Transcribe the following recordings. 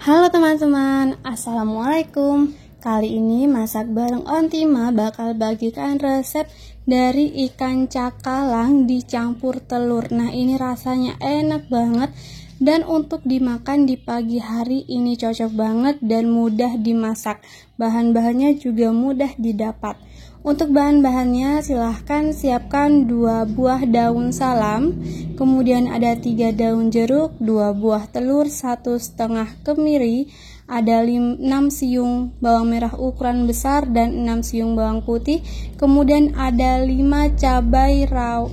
Halo teman-teman, Assalamualaikum. Kali ini masak bareng Ontima bakal bagikan resep dari ikan cakalang dicampur telur. Nah, ini rasanya enak banget dan untuk dimakan di pagi hari ini cocok banget dan mudah dimasak. Bahan-bahannya juga mudah didapat. Untuk bahan-bahannya silahkan siapkan 2 buah daun salam, kemudian ada 3 daun jeruk, 2 buah telur, 1,5 kemiri, ada 6 siung bawang merah ukuran besar dan 6 siung bawang putih, kemudian ada 5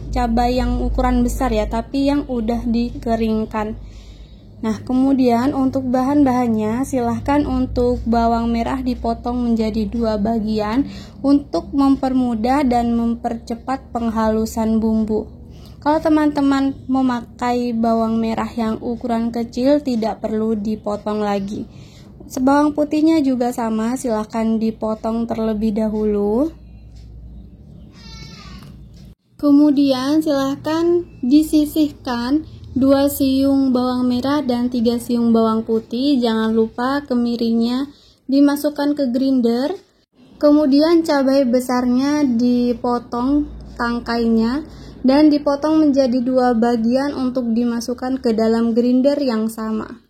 cabai yang ukuran besar ya, tapi yang udah dikeringkan. Nah, kemudian untuk bahan-bahannya silahkan untuk bawang merah dipotong menjadi 2 bagian untuk mempermudah dan mempercepat penghalusan bumbu. Kalau teman-teman memakai bawang merah yang ukuran kecil tidak perlu dipotong lagi. Bawang putihnya juga sama, silahkan dipotong terlebih dahulu. Kemudian silahkan disisihkan 2 siung bawang merah dan 3 siung bawang putih. Jangan lupa kemirinya dimasukkan ke grinder. Kemudian cabai besarnya dipotong tangkainya dan dipotong menjadi 2 bagian untuk dimasukkan ke dalam grinder yang sama.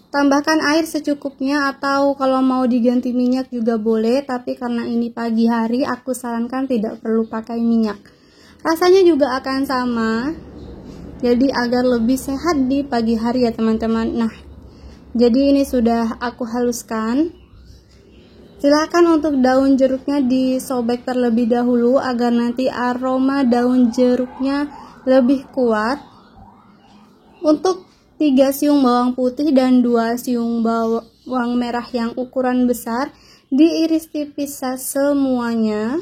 Tambahkan air secukupnya atau kalau mau diganti minyak juga boleh, tapi karena ini pagi hari aku sarankan tidak perlu pakai minyak. Rasanya juga akan sama. Jadi agar lebih sehat di pagi hari ya teman-teman. Nah, jadi ini sudah aku haluskan. Silakan untuk daun jeruknya disobek terlebih dahulu agar nanti aroma daun jeruknya lebih kuat. Untuk 3 siung bawang putih dan 2 siung bawang merah yang ukuran besar diiris tipis semuanya.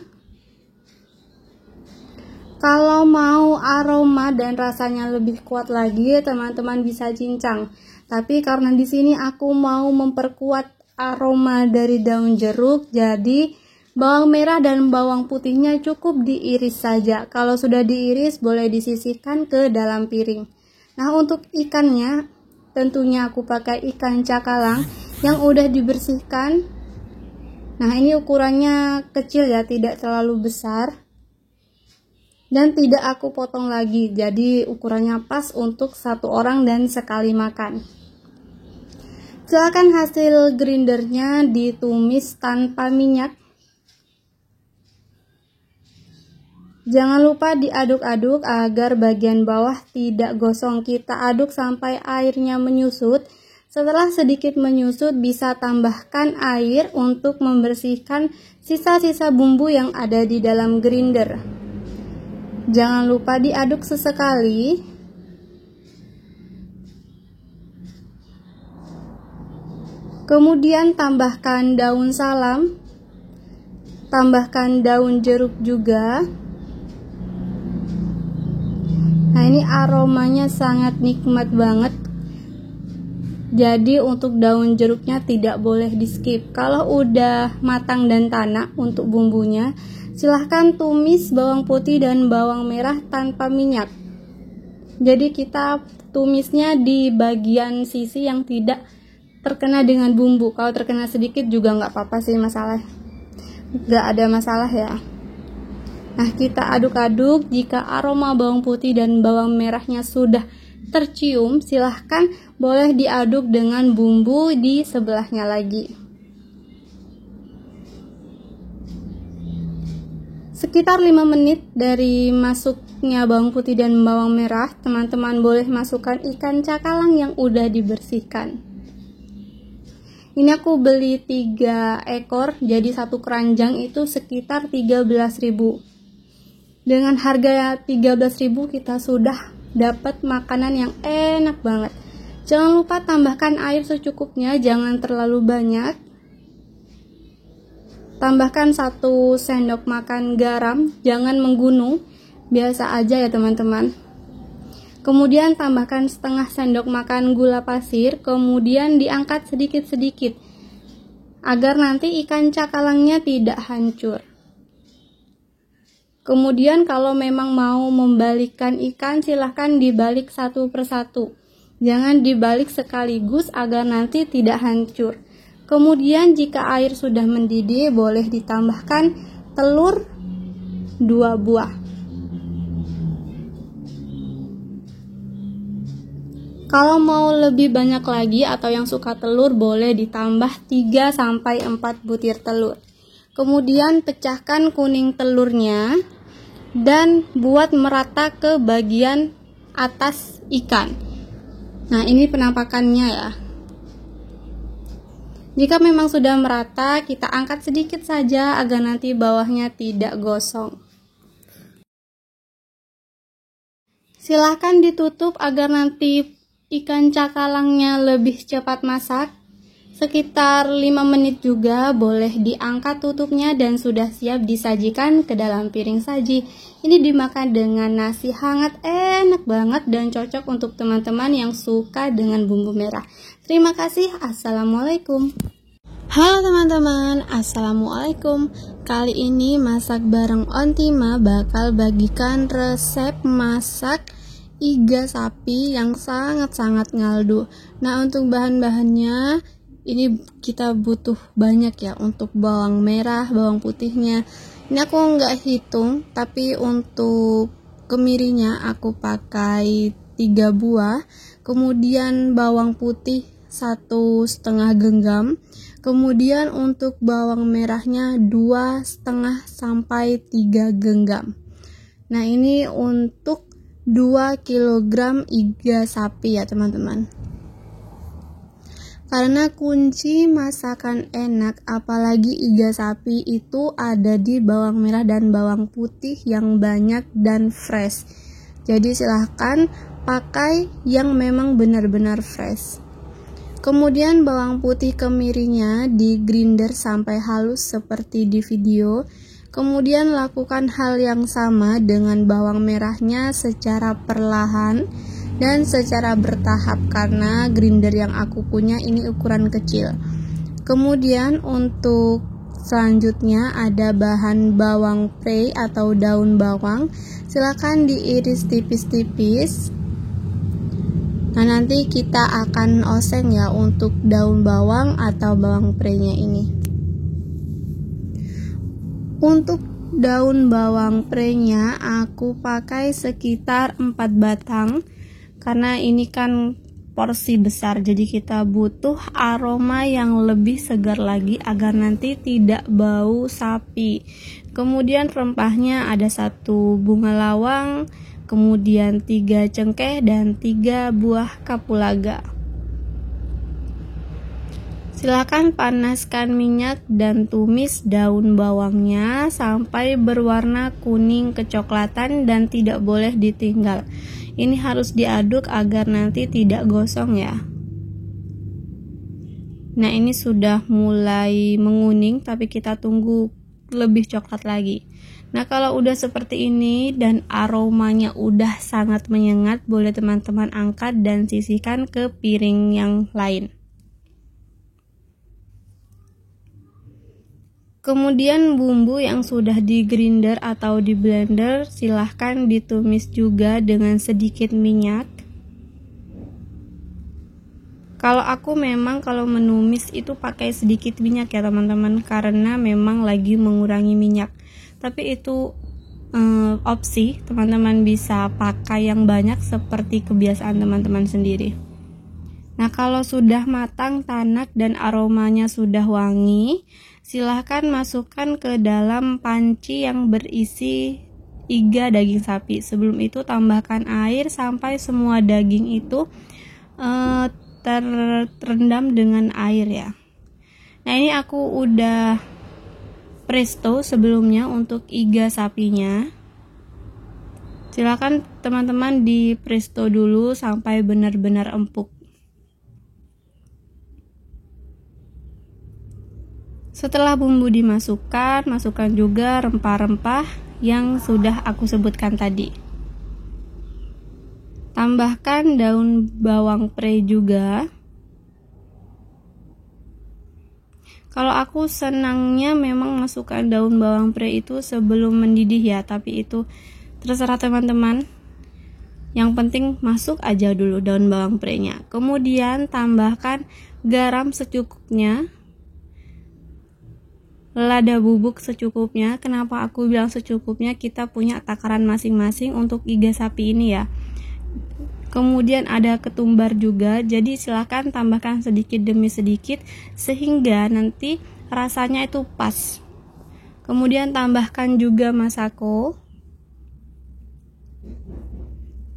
Kalau mau aroma dan rasanya lebih kuat lagi, teman-teman bisa cincang. Tapi karena di sini aku mau memperkuat aroma dari daun jeruk, jadi bawang merah dan bawang putihnya cukup diiris saja. Kalau sudah diiris, boleh disisihkan ke dalam piring. Nah, untuk ikannya, tentunya aku pakai ikan cakalang yang udah dibersihkan. Nah, ini ukurannya kecil ya, tidak terlalu besar. Dan tidak aku potong lagi, jadi ukurannya pas untuk 1 orang dan sekali makan. Silakan hasil grindernya ditumis tanpa minyak. Jangan lupa diaduk-aduk agar bagian bawah tidak gosong. Kita aduk sampai airnya menyusut. Setelah sedikit menyusut, bisa tambahkan air untuk membersihkan sisa-sisa bumbu yang ada di dalam grinder. Jangan lupa diaduk sesekali. Kemudian tambahkan daun salam. Tambahkan daun jeruk juga. Nah, ini aromanya sangat nikmat banget. Jadi untuk daun jeruknya tidak boleh di skip. Kalau udah matang dan tanak untuk bumbunya, silahkan tumis bawang putih dan bawang merah tanpa minyak. Jadi kita tumisnya di bagian sisi yang tidak terkena dengan bumbu. Kalau terkena sedikit juga nggak apa-apa sih, nggak ada masalah ya. Nah, kita aduk-aduk. Jika aroma bawang putih dan bawang merahnya sudah tercium, silahkan boleh diaduk dengan bumbu di sebelahnya lagi. Sekitar 5 menit dari masuknya bawang putih dan bawang merah, teman-teman boleh masukkan ikan cakalang yang udah dibersihkan. Ini aku beli 3 ekor, jadi 1 keranjang itu sekitar 13.000. Dengan harga 13.000 kita sudah dapat makanan yang enak banget. Jangan lupa tambahkan air secukupnya, jangan terlalu banyak. Tambahkan 1 sendok makan garam, jangan menggunung, biasa aja ya teman-teman. Kemudian tambahkan setengah sendok makan gula pasir, kemudian diangkat sedikit-sedikit agar nanti ikan cakalangnya tidak hancur. Kemudian kalau memang mau membalikkan ikan, silahkan dibalik satu persatu. Jangan dibalik sekaligus agar nanti tidak hancur. Kemudian jika air sudah mendidih, boleh ditambahkan telur 2 buah. Kalau mau lebih banyak lagi atau yang suka telur, boleh ditambah 3-4 butir telur. Kemudian pecahkan kuning telurnya dan buat merata ke bagian atas ikan. Nah, ini penampakannya ya. Jika memang sudah merata, kita angkat sedikit saja agar nanti bawahnya tidak gosong. Silahkan ditutup agar nanti ikan cakalangnya lebih cepat masak. Sekitar 5 menit juga, boleh diangkat tutupnya dan sudah siap disajikan ke dalam piring saji. Ini dimakan dengan nasi hangat, enak banget dan cocok untuk teman-teman yang suka dengan bumbu merah. Terima kasih. Assalamualaikum. Halo teman-teman, assalamualaikum. Kali ini masak bareng Ontima bakal bagikan resep masak iga sapi yang sangat-sangat ngaldu. Nah, untuk bahan-bahannya ini kita butuh banyak ya. Untuk bawang merah, bawang putihnya ini aku nggak hitung, tapi untuk kemirinya aku pakai 3 buah. Kemudian bawang putih 1,5 genggam. Kemudian untuk bawang merahnya 2,5 sampai 3 genggam. Nah, ini untuk 2 kg iga sapi ya teman-teman. Karena kunci masakan enak apalagi iga sapi itu ada di bawang merah dan bawang putih yang banyak dan fresh. Jadi silahkan pakai yang memang benar-benar fresh. Kemudian bawang putih kemirinya di grinder sampai halus seperti di video. Kemudian lakukan hal yang sama dengan bawang merahnya secara perlahan dan secara bertahap karena grinder yang aku punya ini ukuran kecil. Kemudian untuk selanjutnya ada bahan bawang prei atau daun bawang. Silakan diiris tipis-tipis. Nah, nanti kita akan oseng ya untuk daun bawang atau bawang prei-nya ini. Untuk daun bawang prei-nya aku pakai sekitar 4 batang karena ini kan porsi besar, jadi kita butuh aroma yang lebih segar lagi agar nanti tidak bau sapi. Kemudian rempahnya ada 1 bunga lawang, kemudian 3 cengkeh dan 3 buah kapulaga. Silakan panaskan minyak dan tumis daun bawangnya sampai berwarna kuning kecoklatan dan tidak boleh ditinggal. Ini harus diaduk agar nanti tidak gosong ya. Nah, ini sudah mulai menguning tapi kita tunggu lebih coklat lagi. Nah, kalau udah seperti ini dan aromanya udah sangat menyengat, boleh teman-teman angkat dan sisihkan ke piring yang lain. Kemudian bumbu yang sudah di grinder atau di blender silahkan ditumis juga dengan sedikit minyak. Kalau aku memang kalau menumis itu pakai sedikit minyak ya teman-teman, karena memang lagi mengurangi minyak. Tapi itu opsi, teman-teman bisa pakai yang banyak seperti kebiasaan teman-teman sendiri. Nah, kalau sudah matang, tanak dan aromanya sudah wangi, silahkan masukkan ke dalam panci yang berisi iga daging sapi. Sebelum itu tambahkan air sampai semua daging itu terendam dengan air ya. Nah, ini aku udah presto sebelumnya untuk iga sapinya. Silahkan teman-teman di presto dulu sampai benar-benar empuk. Setelah bumbu dimasukkan, masukkan juga rempah-rempah yang sudah aku sebutkan tadi. Tambahkan daun bawang prei juga. Kalau aku senangnya memang masukkan daun bawang prei itu sebelum mendidih ya, tapi itu terserah teman-teman. Yang penting masuk aja dulu daun bawang prenya. Kemudian tambahkan garam secukupnya, lada bubuk secukupnya. Kenapa aku bilang secukupnya? Kita punya takaran masing-masing untuk iga sapi ini ya. Kemudian ada ketumbar juga, jadi silahkan tambahkan sedikit demi sedikit sehingga nanti rasanya itu pas. Kemudian tambahkan juga masako.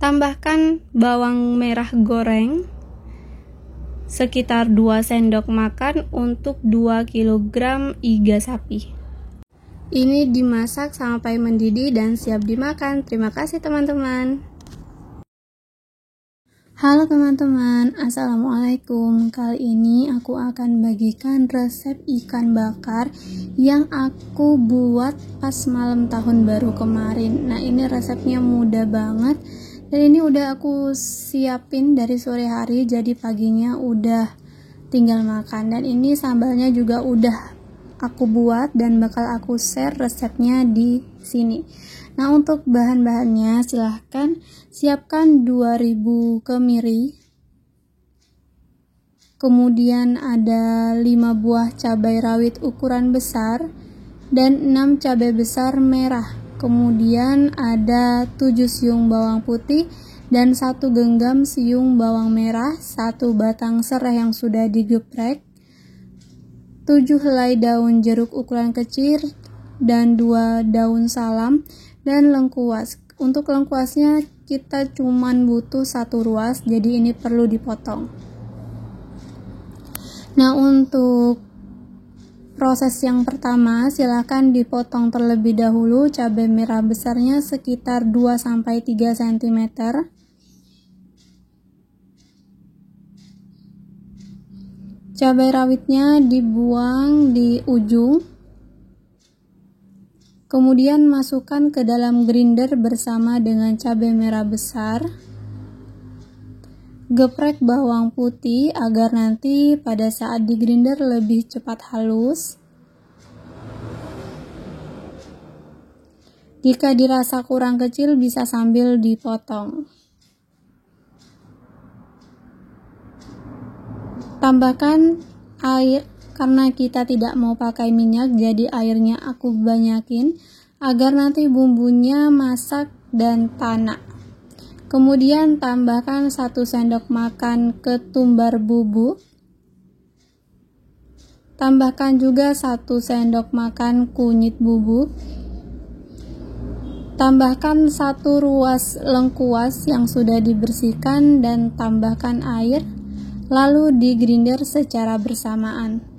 Tambahkan bawang merah goreng sekitar 2 sendok makan untuk 2 kg iga sapi. Ini dimasak sampai mendidih dan siap dimakan. Terima kasih teman-teman. Halo teman-teman, assalamualaikum. Kali ini aku akan bagikan resep ikan bakar yang aku buat pas malam tahun baru kemarin. Nah, ini resepnya mudah banget dan ini udah aku siapin dari sore hari, jadi paginya udah tinggal makan. Dan ini sambalnya juga udah aku buat dan bakal aku share resepnya di sini. Nah, untuk bahan-bahannya silahkan siapkan 2000 kemiri, kemudian ada 5 buah cabai rawit ukuran besar dan 6 cabai besar merah, kemudian ada 7 siung bawang putih dan 1 genggam siung bawang merah, 1 batang serai yang sudah digeprek, 7 helai daun jeruk ukuran kecil dan 2 daun salam, dan lengkuas. Untuk lengkuasnya kita cuman butuh 1 ruas, jadi ini perlu dipotong. Nah, untuk proses yang pertama silahkan dipotong terlebih dahulu cabai merah besarnya sekitar 2-3 cm. Cabai rawitnya dibuang di ujung. Kemudian masukkan ke dalam grinder bersama dengan cabai merah besar. Geprek bawang putih agar nanti pada saat di grinder lebih cepat halus. Jika dirasa kurang kecil bisa sambil dipotong. Tambahkan air. Karena kita tidak mau pakai minyak, jadi airnya aku banyakin agar nanti bumbunya masak dan tanak. Kemudian tambahkan 1 sendok makan ketumbar bubuk. Tambahkan juga 1 sendok makan kunyit bubuk. Tambahkan 1 ruas lengkuas yang sudah dibersihkan dan tambahkan air, lalu di grinder secara bersamaan.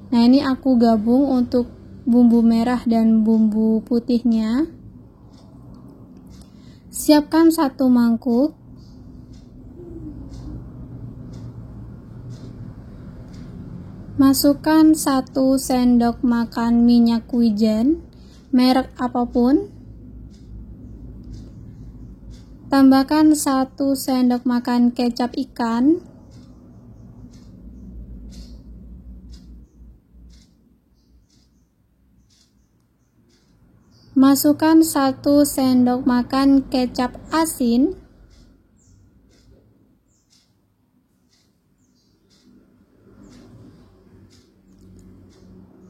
Nah, ini aku gabung untuk bumbu merah dan bumbu putihnya. Siapkan 1 mangkuk. Masukkan 1 sendok makan minyak wijen, merek apapun. Tambahkan 1 sendok makan kecap ikan. Masukkan 1 sendok makan kecap asin.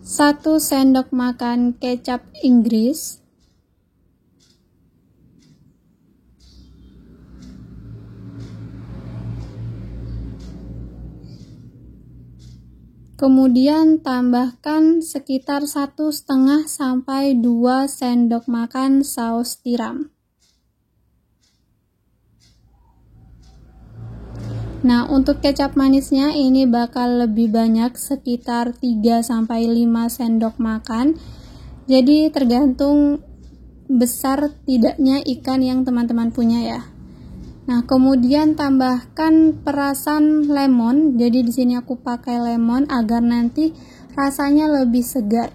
Satu sendok makan kecap Inggris. Kemudian tambahkan sekitar 1,5 sampai 2 sendok makan saus tiram. Nah, untuk kecap manisnya ini bakal lebih banyak, sekitar 3 sampai 5 sendok makan. Jadi tergantung besar tidaknya ikan yang teman-teman punya ya. Nah, kemudian tambahkan perasan lemon. Jadi di sini aku pakai lemon agar nanti rasanya lebih segar.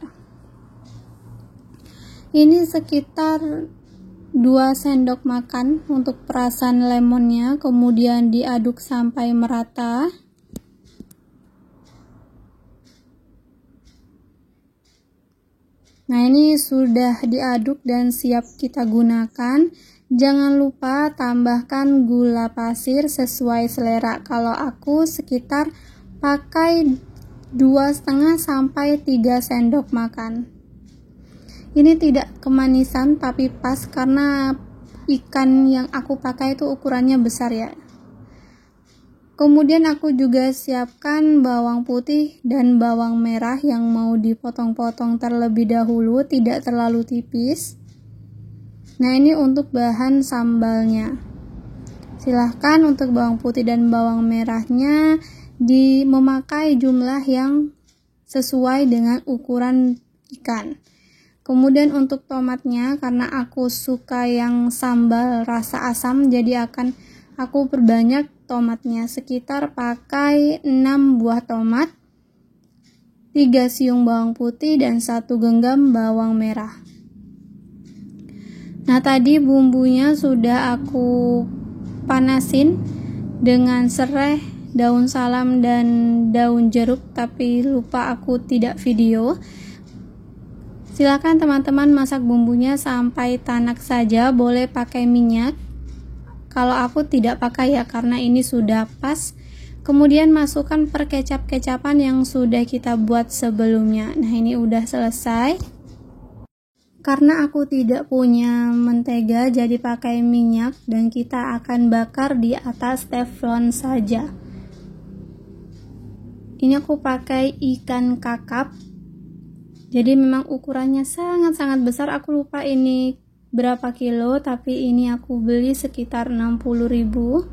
Ini sekitar 2 sendok makan untuk perasan lemonnya, kemudian diaduk sampai merata. Nah, ini sudah diaduk dan siap kita gunakan. Jangan lupa tambahkan gula pasir sesuai selera. Kalau aku sekitar pakai 2,5 sampai 3 sendok makan. Ini tidak kemanisan tapi pas karena ikan yang aku pakai itu ukurannya besar ya. Kemudian aku juga siapkan bawang putih dan bawang merah yang mau dipotong-potong terlebih dahulu, tidak terlalu tipis. Nah, ini untuk bahan sambalnya. Silahkan untuk bawang putih dan bawang merahnya memakai jumlah yang sesuai dengan ukuran ikan. Kemudian untuk tomatnya, karena aku suka yang sambal rasa asam, jadi akan aku perbanyak tomatnya, sekitar pakai 6 buah tomat, 3 siung bawang putih, dan 1 genggam bawang merah. Nah, tadi bumbunya sudah aku panasin dengan serai, daun salam, dan daun jeruk, tapi lupa aku tidak video. Silakan teman-teman masak bumbunya sampai tanak saja, boleh pakai minyak. Kalau aku tidak pakai ya, karena ini sudah pas. Kemudian masukkan perkecap-kecapan yang sudah kita buat sebelumnya. Nah, ini udah selesai. Karena aku tidak punya mentega, jadi pakai minyak dan kita akan bakar di atas teflon saja. Ini aku pakai ikan kakap. Jadi memang ukurannya sangat-sangat besar. Aku lupa ini berapa kilo, tapi ini aku beli sekitar 60.000.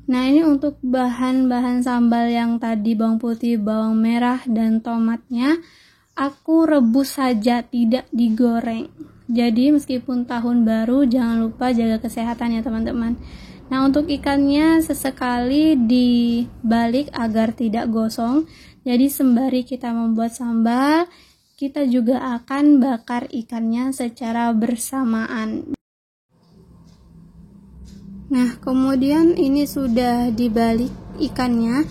Nah, ini untuk bahan-bahan sambal yang tadi bawang putih, bawang merah, dan tomatnya aku rebus saja, tidak digoreng. Jadi meskipun tahun baru, jangan lupa jaga kesehatan ya teman-teman. Nah, untuk ikannya sesekali dibalik agar tidak gosong. Jadi sembari kita membuat sambal, kita juga akan bakar ikannya secara bersamaan. Nah, kemudian ini sudah dibalik ikannya.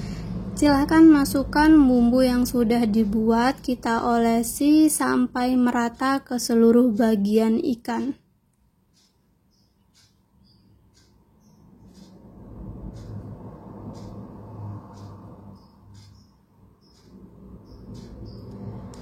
Silahkan masukkan bumbu yang sudah dibuat, kita olesi sampai merata ke seluruh bagian ikan.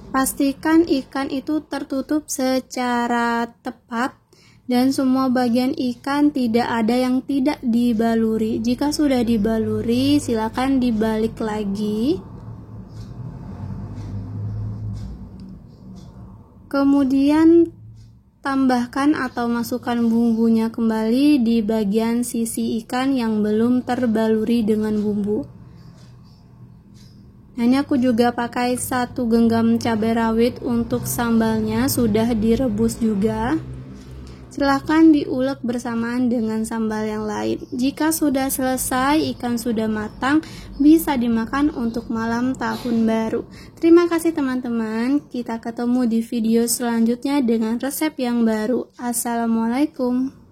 Pastikan ikan itu tertutup secara tepat dan semua bagian ikan tidak ada yang tidak dibaluri. Jika sudah dibaluri, silakan dibalik lagi. Kemudian tambahkan atau masukkan bumbunya kembali di bagian sisi ikan yang belum terbaluri dengan bumbu. Nah, ini aku juga pakai 1 genggam cabai rawit untuk sambalnya, sudah direbus juga. Silahkan diulek bersamaan dengan sambal yang lain. Jika sudah selesai, ikan sudah matang, bisa dimakan untuk malam tahun baru. Terima kasih teman-teman, kita ketemu di video selanjutnya dengan resep yang baru. Assalamualaikum.